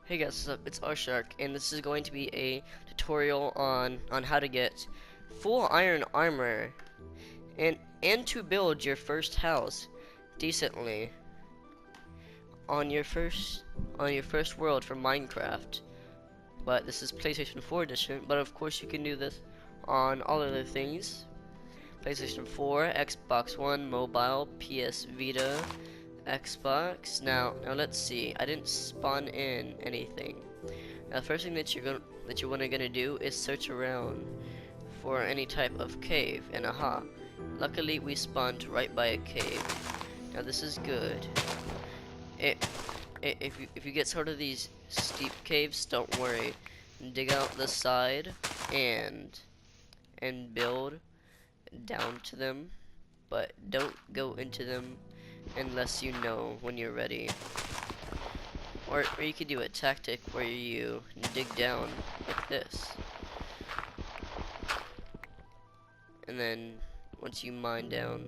Hey guys, what's up? It's Shark, and this is going to be a tutorial on how to get full iron armor and to build your first house decently on your first world for Minecraft. But this is PlayStation 4 edition, but of course you can do this on all other things. PlayStation 4, Xbox One, mobile, PS Vita, Xbox. Now let's see. I didn't spawn in anything. Now, the first thing that you want to gonna do is search around for any type of cave, and aha, luckily we spawned right by a cave. Now this is good. If you get sort of these steep caves, don't worry. Dig out the side and build down to them, but don't go into them unless you know when you're ready. Or you could do a tactic where you dig down like this. And then once you mine down,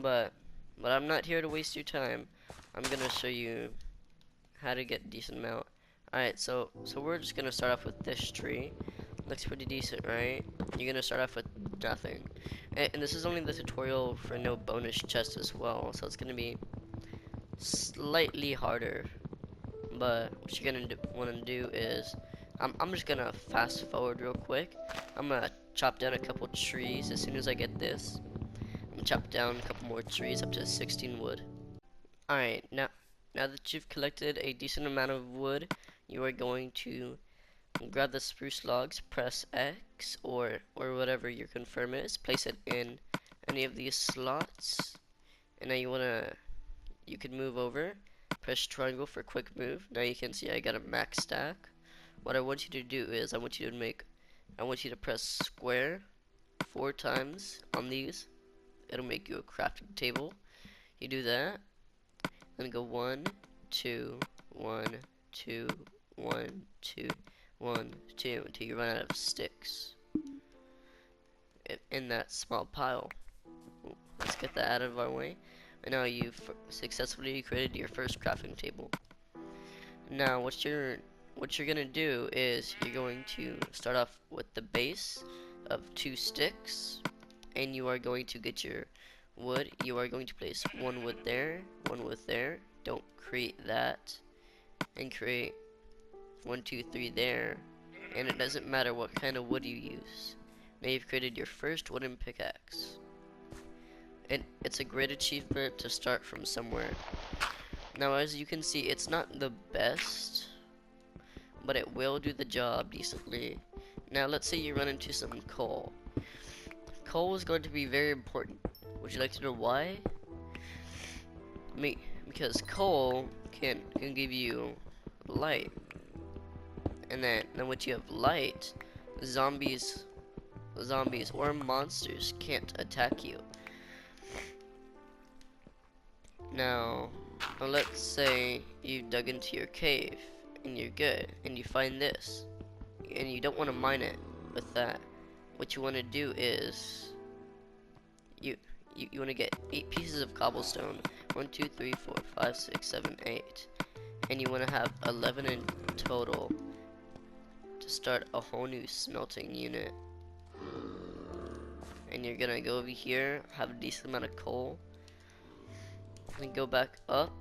but I'm not here to waste your time. I'm gonna show you how to get a decent amount. Alright, so we're just gonna start off with this tree. Looks pretty decent, right? You're gonna start off with nothing. And this is only the tutorial for no bonus chest as well, so it's gonna be slightly harder. But what you're gonna want to do is, I'm just gonna fast forward real quick. I'm gonna chop down a couple trees as soon as I get this. I'm gonna chop down a couple more trees up to 16 wood. Alright, now that you've collected a decent amount of wood, you are going to grab the spruce logs, press X or whatever your confirm is, place it in any of these slots, and now you can move over, press triangle for quick move. Now you can see I got a max stack. What I want you to do is I want you to press square 4 times on these. It'll make you a crafting table. You do that, then go 1 2 1 2 1 2 1 2 until you run out of sticks in that small pile. Let's get that out of our way. And now you've successfully created your first crafting table. Now what you're gonna do is you're going to start off with the base of 2 sticks, and you are going to get your wood. You are going to place 1 wood there, 1 wood there. Don't create that, and create 1 2 3 there, and it doesn't matter what kind of wood you use. Now you've created your first wooden pickaxe. And it's a great achievement to start from somewhere. Now as you can see, it's not the best, but it will do the job decently. Now let's say you run into some coal. Coal is going to be very important. Would you like to know why? Because coal can give you light. And then once you have light, zombies or monsters can't attack you. Now let's say you dug into your cave and you're good and you find this and you don't want to mine it with that. What you want to do is you want to get 8 pieces of cobblestone, 1 2 3 4 5 6 7 8, and you want to have 11 in total to start a whole new smelting unit. And you're gonna go over here, have a decent amount of coal, and go back up.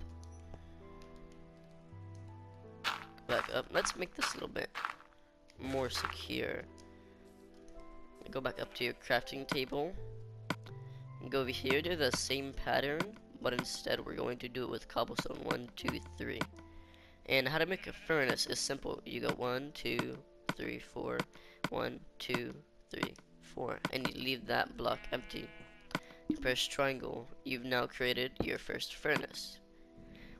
Let's make this a little bit more secure. Go back up to your crafting table and go over here, do the same pattern, but instead we're going to do it with cobblestone. 1 2 3. And how to make a furnace is simple. You go 1 2 3 4, 1 2 3 4, and you leave that block empty. You press triangle. You've now created your first furnace.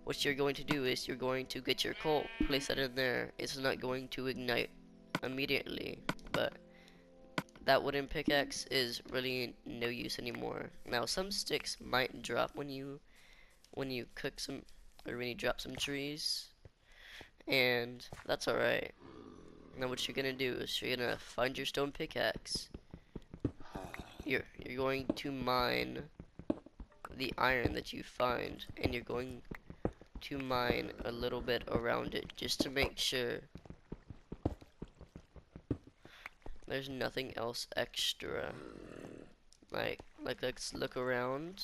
What you're going to do is you're going to get your coal, place that in there. It's not going to ignite immediately, but that wooden pickaxe is really no use anymore. Now some sticks might drop when you cook some, or when you drop some trees, and that's alright. Now what you're gonna do is you're gonna find your stone pickaxe. You're going to mine the iron that you find, and you're going to mine a little bit around it just to make sure there's nothing else extra. Like let's look around,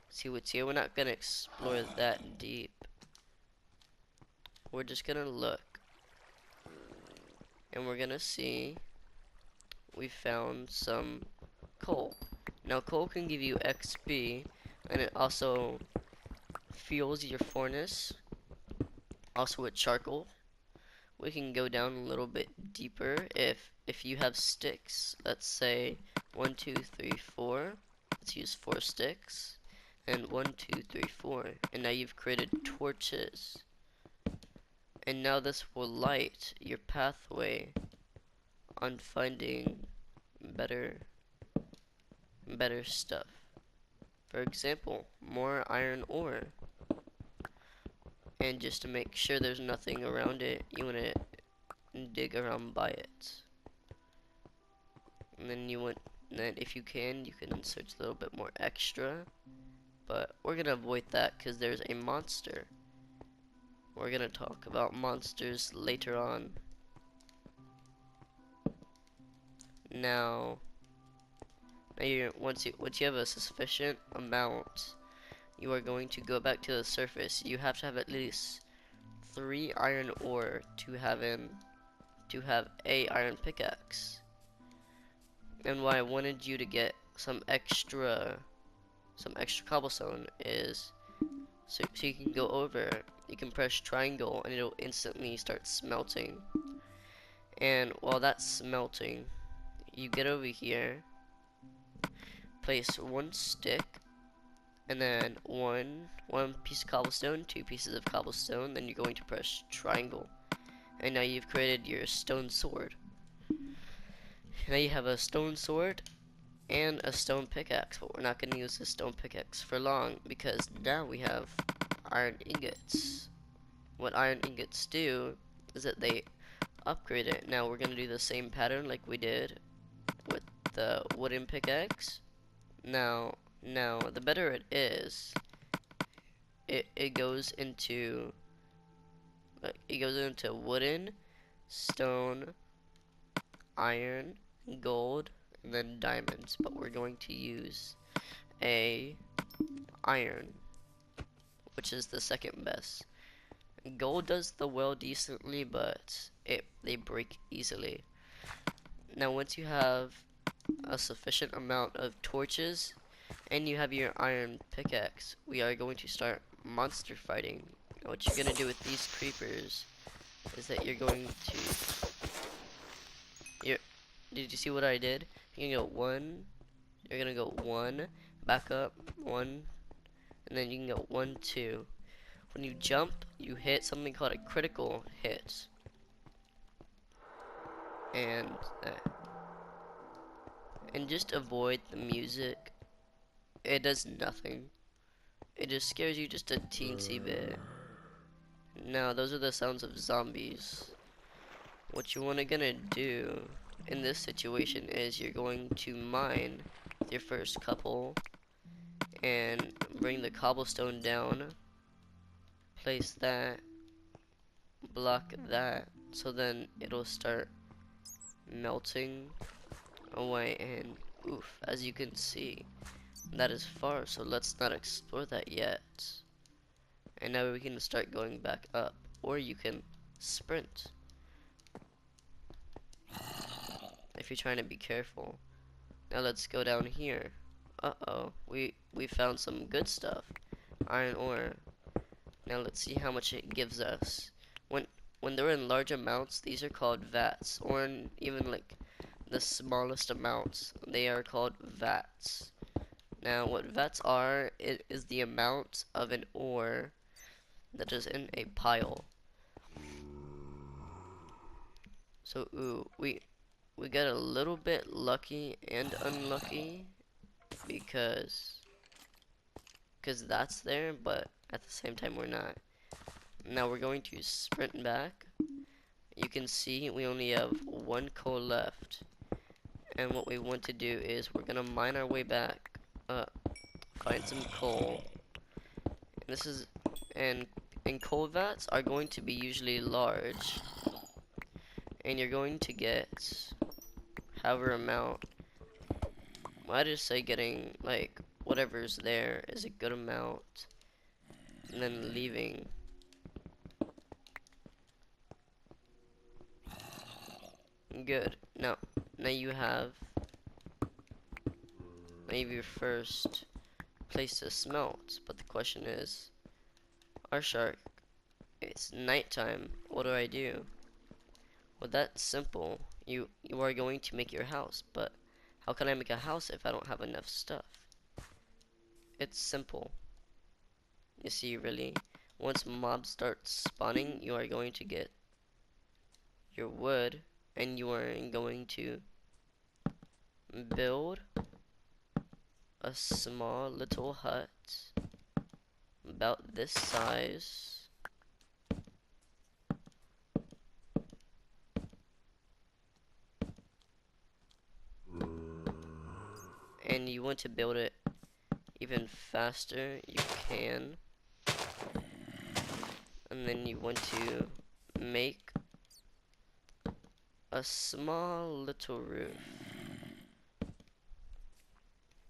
see what's here. We're not gonna explore that deep. We're just gonna look, and we're gonna see we found some coal. Now coal can give you XP, and it also fuels your furnace. Also with charcoal, we can go down a little bit deeper if you have sticks. Let's say 1, 2, 3, 4. Let's use 4 sticks. And 1, 2, 3, 4. And now you've created torches. And now this will light your pathway on finding better stuff. For example, more iron ore. And just to make sure there's nothing around it, you want to dig around by it. And then if you can search a little bit more extra. But we're gonna avoid that because there's a monster. We're gonna talk about monsters later on. Now once you have a sufficient amount, you are going to go back to the surface. You have to have at least 3 iron ore to have a iron pickaxe. And why I wanted you to get some extra cobblestone is so you can go over, you can press triangle and it'll instantly start smelting. And while that's smelting, you get over here, place 1 stick, and then one piece of cobblestone, 2 pieces of cobblestone, then you're going to press triangle. And now you've created your stone sword. Now you have a stone sword and a stone pickaxe, but we're not going to use the stone pickaxe for long because now we have iron ingots. What iron ingots do is that they upgrade it. Now we're going to do the same pattern like we did with the wooden pickaxe. Now the better it is, it goes into wooden, stone, iron, gold, and then diamonds, but we're going to use a iron, which is the second best. Gold does the well decently, but they break easily. Now once you have a sufficient amount of torches and you have your iron pickaxe, we are going to start monster fighting. Now what you're gonna do with these creepers is that you're going to did you see what I did? You're gonna go 1, back up 1, and then you can go 1, 2. When you jump, you hit something called a critical hit. And just avoid the music. It does nothing. It just scares you just a teensy bit. Now, those are the sounds of zombies. What you gonna do in this situation is you're going to mine your first couple and bring the cobblestone down, place that, block that, so then it'll start melting away. And oof, as you can see, that is far, so let's not explore that yet. And now we can start going back up, or you can sprint if you're trying to be careful. Now let's go down here. Uh-oh, we found some good stuff. Iron ore. Now let's see how much it gives us. When they're in large amounts, these are called vats, or in even like the smallest amounts, they are called vats. Now what vats are, it is the amount of an ore that is in a pile. So ooh, we got a little bit lucky and unlucky because that's there, but at the same time we're not. Now we're going to sprint back. You can see we only have 1 coal left, and what we want to do is we're gonna mine our way back up, find some coal. And this is and coal vats are going to be usually large, and you're going to get however amount. I just say getting like whatever's there is a good amount, and then leaving. Good. Now you have maybe your first place to smelt, but the question is, our shark, it's nighttime. What do I do? Well, that's simple. You are going to make your house, but how can I make a house if I don't have enough stuff? It's simple. You see, really, once mobs start spawning, you are going to get your wood, and you are going to build a small little hut about this size. And you want to build it even faster, you can. And then you want to make a small little roof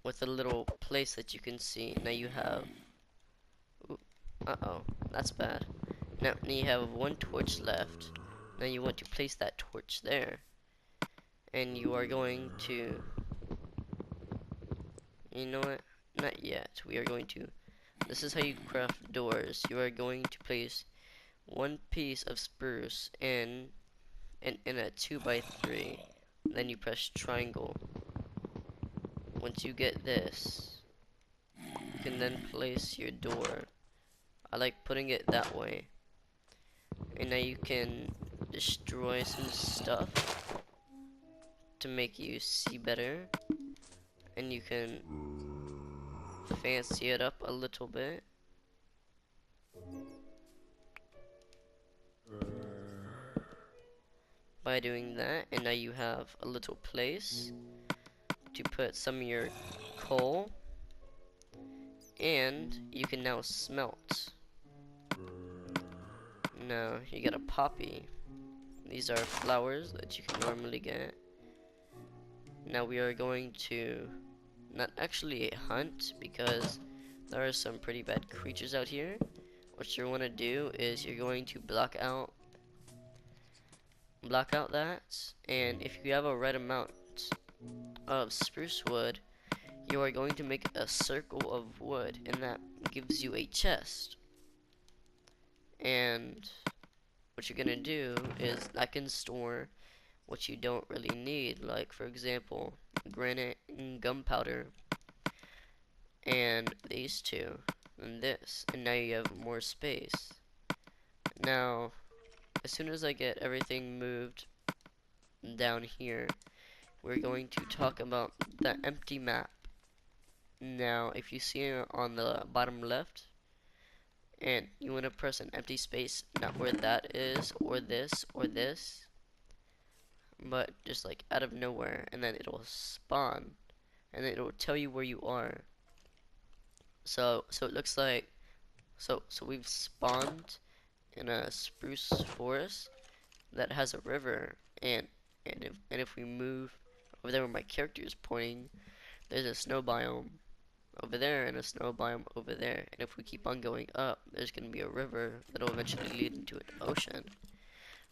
with a little place that you can see. Now you have, ooh, uh-oh, that's bad. Now you have one torch left. Now you want to place that torch there. And you are going to, you know what? Not yet. We are going to, this is how you craft doors. You are going to place one piece of spruce in a 2x3. Then you press triangle. Once you get this, you can then place your door. I like putting it that way. And now you can destroy some stuff to make you see better. And you can fancy it up a little bit. By doing that, and now you have a little place to put some of your coal, and you can now smelt. Now you got a poppy. These are flowers that you can normally get. Now we are going to not actually hunt, because there are some pretty bad creatures out here. What you want to do is you're going to block out that, and if you have a right amount of spruce wood, you are going to make a circle of wood, and that gives you a chest. And what you're gonna do is that can store what you don't really need, like for example granite and gunpowder, and these two, and this, and now you have more space. Now as soon as I get everything moved down here, we're going to talk about the empty map. Now if you see it on the bottom left, and you want to press an empty space, not where that is, or this, but just like out of nowhere, and then it'll spawn, and then it'll tell you where you are. So it looks like, so we've spawned in a spruce forest that has a river, and if we move over there where my character is pointing, there's a snow biome over there and a snow biome over there, and if we keep on going up, there's going to be a river that will eventually lead into an ocean.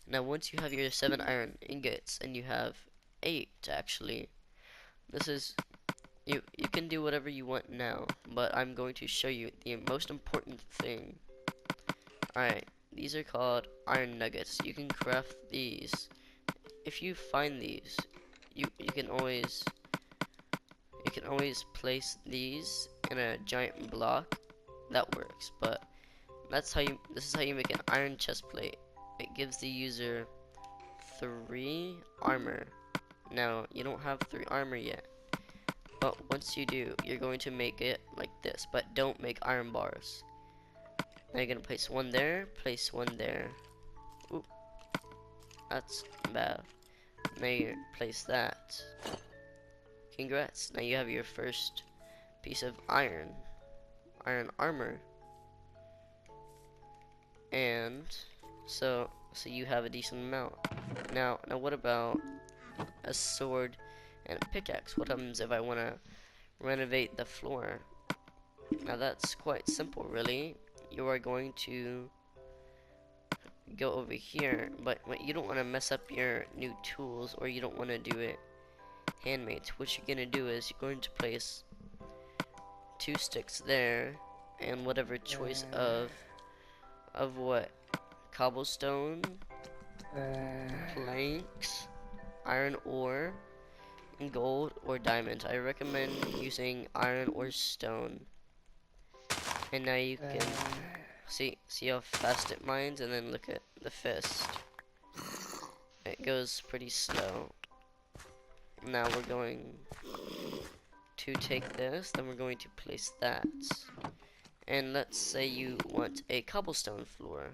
Now once you have your 7 iron ingots, and you have 8 actually, this is, you can do whatever you want now, but I'm going to show you the most important thing. Alright, these are called iron nuggets. You can craft these. If you find these, you can always place these in a giant block. That works, but this is how you make an iron chest plate. It gives the user 3 armor. Now you don't have 3 armor yet, but once you do, you're going to make it like this, but don't make iron bars. Now you're gonna place one there, place one there. Oop, that's bad. Now you place that. Congrats, now you have your first piece of iron. iron armor. And so you have a decent amount. Now what about a sword and a pickaxe? What happens if I want to renovate the floor? Now that's quite simple, really. You are going to go over here, but you don't want to mess up your new tools, or you don't want to do it handmade. What you're going to do is you're going to place 2 sticks there, and whatever choice of what, cobblestone, planks, iron ore, and gold or diamond. I recommend using iron or stone. And now you can see how fast it mines, and then look at the fist. It goes pretty slow. Now we're going to take this, then we're going to place that. And let's say you want a cobblestone floor.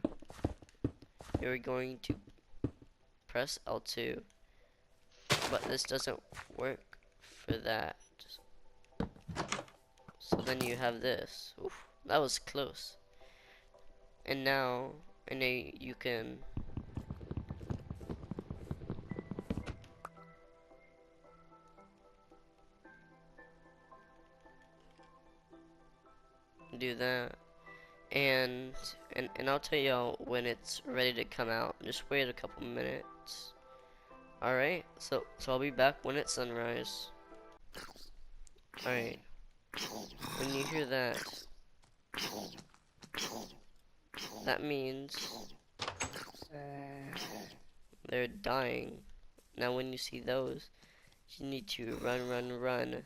You're going to press L2. But this doesn't work for that. So then you have this. Oof, that was close. And now you can do that. And I'll tell y'all when it's ready to come out. Just wait a couple minutes. Alright, so I'll be back when it's sunrise. Alright. When you hear that, that means they're dying. Now when you see those, you need to run.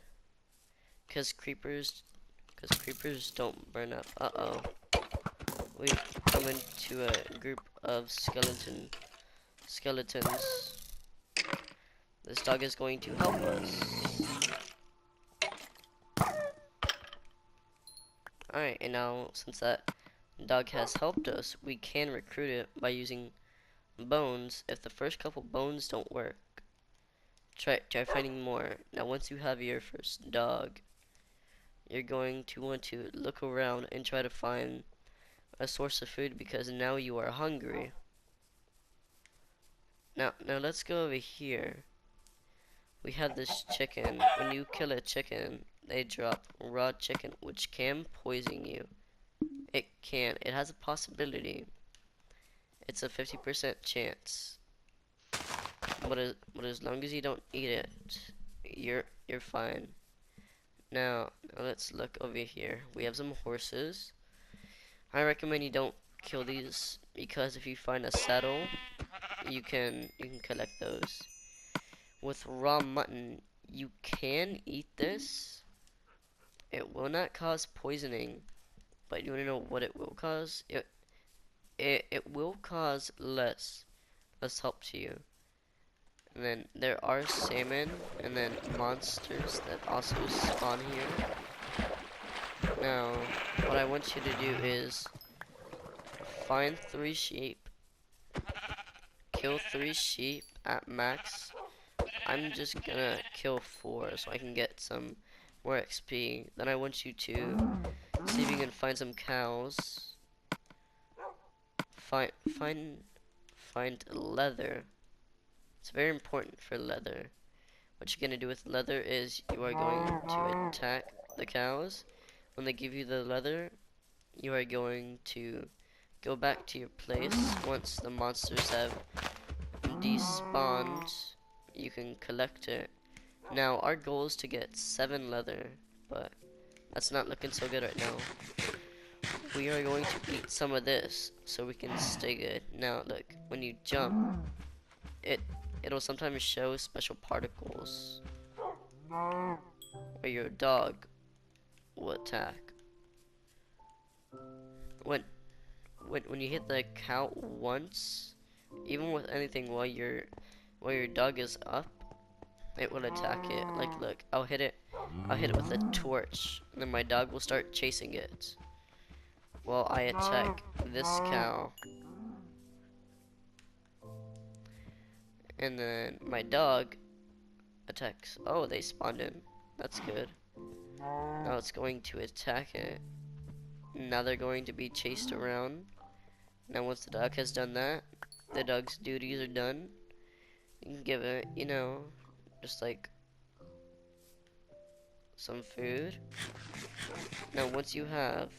Cause creepers don't burn up. Uh-oh. We've come into a group of skeletons. This dog is going to help us. Alright, and now since that dog has helped us, we can recruit it by using bones. If the first couple bones don't work, try finding more. Now once you have your first dog, you're going to want to look around and try to find a source of food, because now you are hungry. Now let's go over here. We have this chicken. When you kill a chicken, they drop raw chicken, which can poison you. It can. It has a possibility. It's a 50% chance. But as long as you don't eat it, you're fine. Now let's look over here. We have some horses. I recommend you don't kill these, because if you find a saddle, you can collect those. With raw mutton, you can eat this. It will not cause poisoning, but you want to know what it will cause? It will cause less help to you. And then there are salmon and then monsters that also spawn here. Now, what I want you to do is find 3 sheep, kill 3 sheep at max. I'm just gonna kill 4 so I can get some more XP. Then I want you to see if you can find some cows. Find leather. It's very important for leather. What you're gonna do with leather is you are going to attack the cows. When they give you the leather, you are going to go back to your place. Once the monsters have despawned, you can collect it. Now our goal is to get 7 leather, but that's not looking so good right now. We are going to eat some of this so we can stay good. Now look, when you jump, it'll sometimes show special particles, or your dog will attack. When you hit the count once, even with anything while your dog is up, it will attack it. Like look, I'll hit it with a torch, and then my dog will start chasing it while I attack this cow. And then my dog attacks. Oh, they spawned in. That's good. Now it's going to attack it. Now they're going to be chased around. Now once the dog has done that, the dog's duties are done. You can give it, you know, just like some food. Now once you have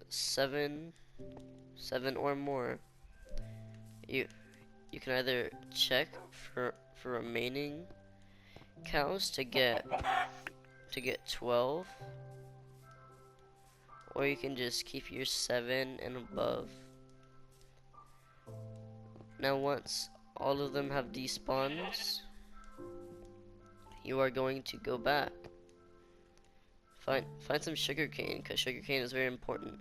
seven or more, you can either check for remaining cows to get 12, or you can just keep your 7 and above. Now once all of them have despawns, you are going to go back. Find some sugarcane, because sugarcane is very important.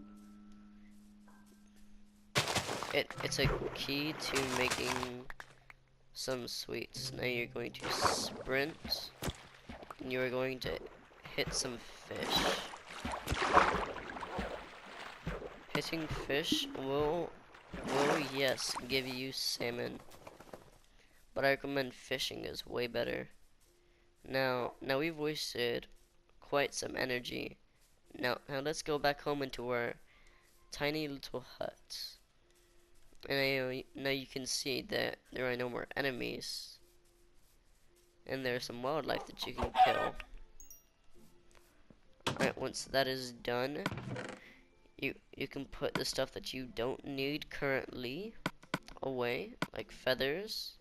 It's a key to making some sweets. Now you're going to sprint, and you are going to hit some fish. Hitting fish will yes give you salmon, but I recommend fishing is way better. Now we've wasted quite some energy. Now let's go back home into our tiny little hut. And now you can see that there are no more enemies, and there's some wildlife that you can kill. Alright, once that is done, you can put the stuff that you don't need currently away, like feathers,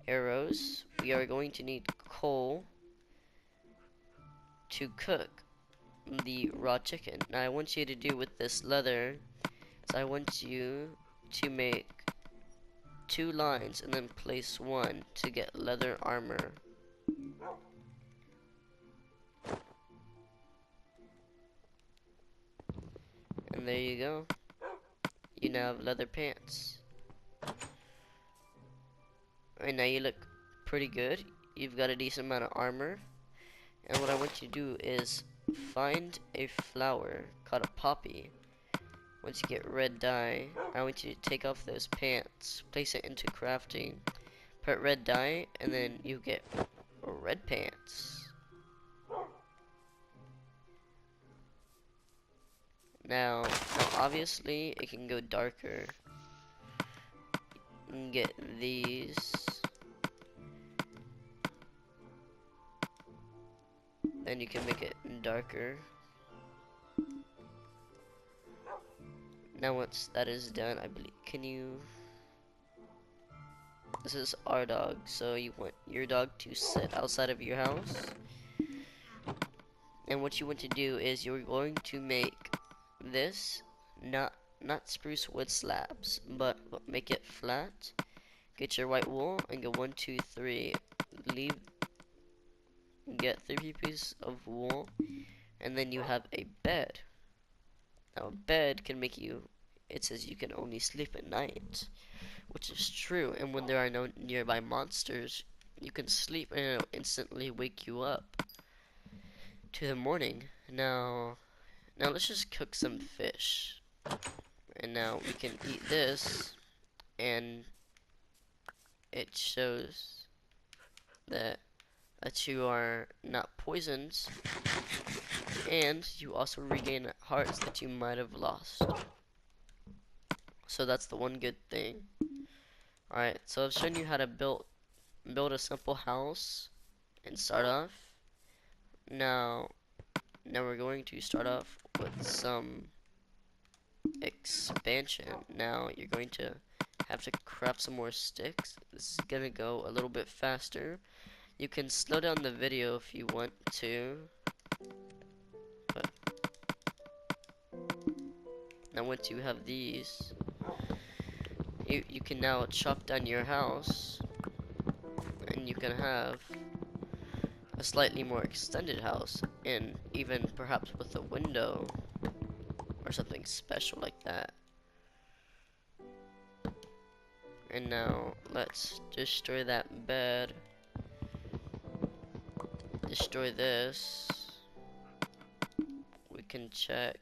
arrows. We are going to need coal to cook the raw chicken. Now I want you to do with this leather, so I want you to make 2 lines and then place 1 to get leather armor. And there you go. You now have leather pants. Right now you look pretty good. You've got a decent amount of armor. And what I want you to do is find a flower called a poppy. Once you get red dye, I want you to take off those pants, place it into crafting, put red dye, and then you get red pants. Now obviously it can go darker. You can get these. Then you can make it darker. Now once that is done, I believe, this is our dog, so you want your dog to sit outside of your house. And what you want to do is you're going to make this, not spruce wood slabs, but make it flat. Get your white wool and go 1, 2, 3. Get 3 pieces of wool, and then you have a bed. Now a bed can make you, it says you can only sleep at night, which is true, and when there are no nearby monsters, you can sleep and it'll instantly wake you up to the morning. Now let's just cook some fish. And now we can eat this, and it shows that you are not poisoned, and you also regain hearts that you might have lost. So that's the one good thing. Alright, so I've shown you how to build a simple house and start off. Now we're going to start off with some expansion. Now you're going to have to craft some more sticks. This is gonna go a little bit faster. You can slow down the video if you want to, but now once you have these, you can now chop down your house, and you can have a slightly more extended house, and even perhaps with a window or something special like that. And now let's destroy that bed. Destroy this. We can check.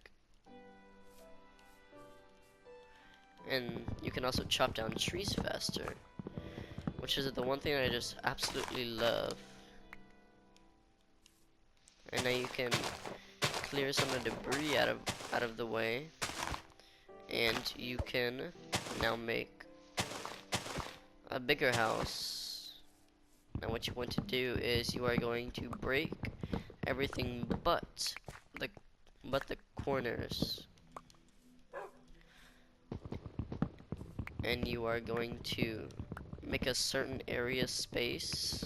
And you can also chop down trees faster, which is the one thing I just absolutely love. And now you can clear some of the debris out of the way, and you can now make a bigger house. Now what you want to do is you are going to break everything the but the corners, and you are going to make a certain area space.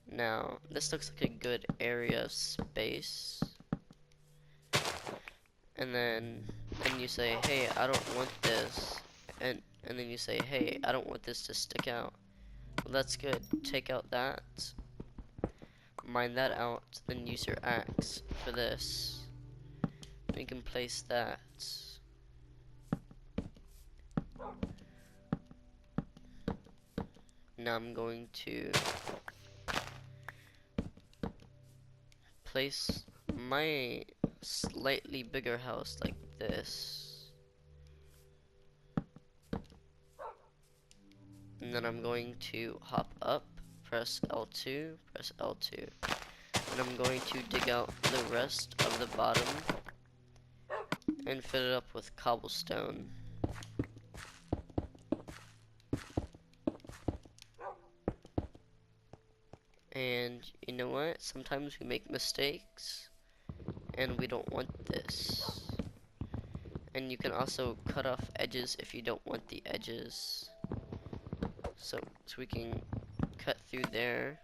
Now this looks like a good area of space, and then you say, hey, I don't want this, and then you say, hey, I don't want this to stick out. Well, that's good. Take out that, mine that out, then use your axe for this. You can place that. Now I'm going to place my slightly bigger house like this. And then I'm going to hop up, press L2, press L2. And I'm going to dig out the rest of the bottom and fill it up with cobblestone. And you know what? Sometimes we make mistakes and we don't want this. And you can also cut off edges if you don't want the edges. So we can cut through there.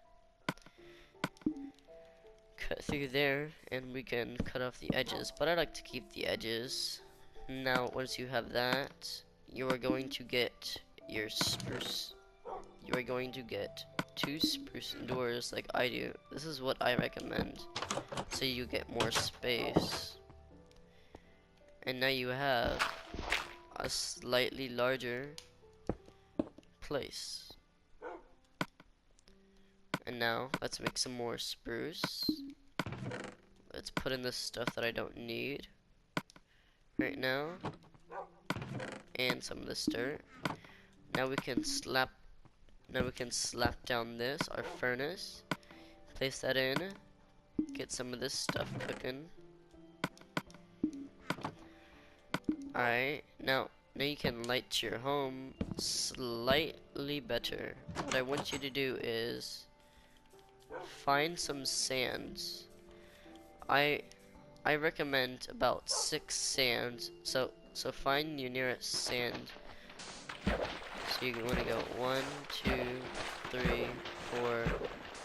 Cut through there, and we can cut off the edges. But I like to keep the edges. Now, once you have that, you are going to get your spruce. You are going to get 2 spruce doors like I do. This is what I recommend, so you get more space. And now you have a slightly larger place. And now let's make some more spruce. Let's put in the stuff that I don't need right now, and some of this dirt. Now we can slap down this, our furnace, place that in, get some of this stuff cooking. Alright, now you can light your home slightly better. What I want you to do is find some sands. I recommend about 6 sands. So find your nearest sand. So you want to go 1, 2, 3, 4,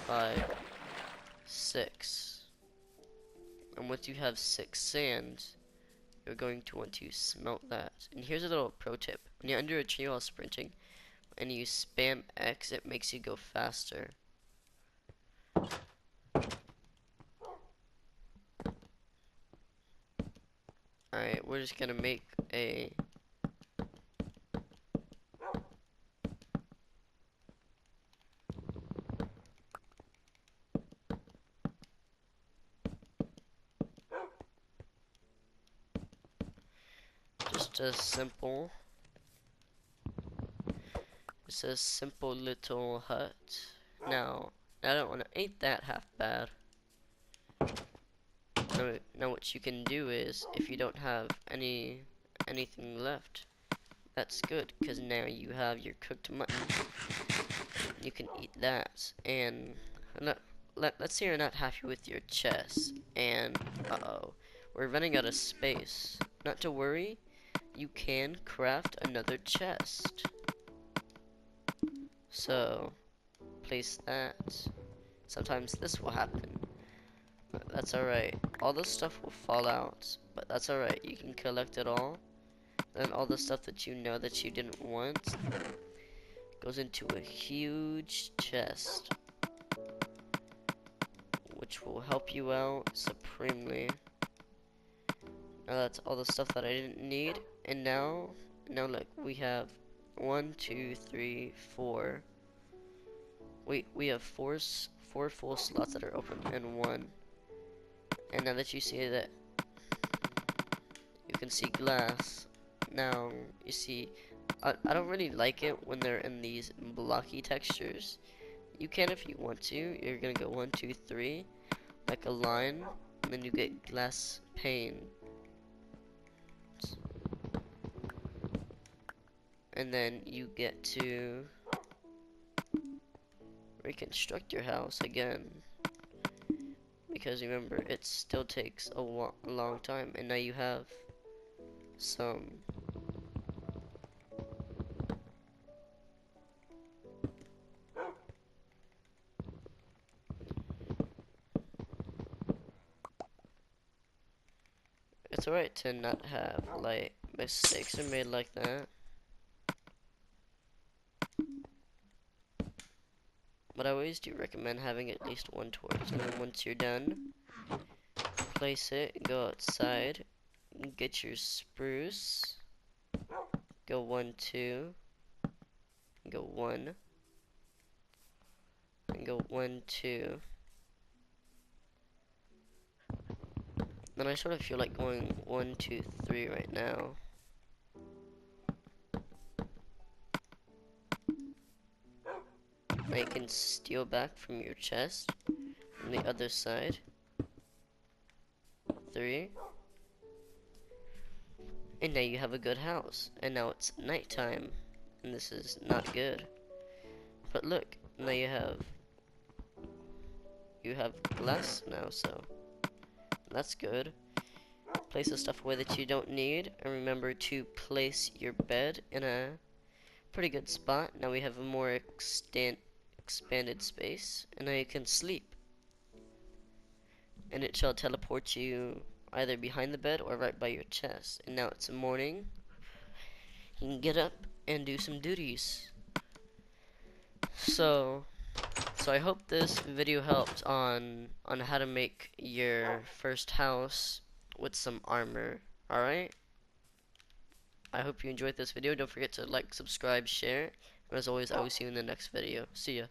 5, 6. And once you have 6 sands, you're going to want to smelt that. And here's a little pro tip: when you're under a tree while sprinting and you spam X, it makes you go faster. Alright, we're just gonna make a simple, it's a simple little hut. Now I don't want to, ain't that half bad. Now what you can do is, if you don't have anything left, that's good, because now you have your cooked mutton. You can eat that. And let's say you're not happy with your chest, and we're running out of space. Not to worry, you can craft another chest. So place that. Sometimes this will happen. That's alright. All the stuff will fall out, but that's alright. You can collect it all. Then all the stuff that you know that you didn't want goes into a huge chest, which will help you out supremely. Now that's all the stuff that I didn't need. And now look, we have 1, 2, 3, 4. We have four full slots that are open, and 1. And now that you see that, you can see glass. Now you see, I don't really like it when they're in these blocky textures. You can if you want to. You're gonna go 1, 2, 3, like a line, and then you get glass pane. And then you get to reconstruct your house again. Because remember, it still takes a long time, and now you have some it's alright to not have like mistakes are made like that. But I always do recommend having at least one torch, and then once you're done, place it, go outside, get your spruce, go 1, 2, go 1, and go 1, 2. Then I sort of feel like going 1, 2, 3 right now. Now you can steal back from your chest on the other side. 3. And now you have a good house. And now it's nighttime. And this is not good. But look, now you have glass now, so that's good. Place the stuff away that you don't need, and remember to place your bed in a pretty good spot. Now we have a more expanded space, and now you can sleep. And it shall teleport you either behind the bed or right by your chest. And now it's morning. You can get up and do some duties. So I hope this video helped on how to make your first house with some armor. Alright? I hope you enjoyed this video. Don't forget to like, subscribe, share. And as always, I will see you in the next video. See ya.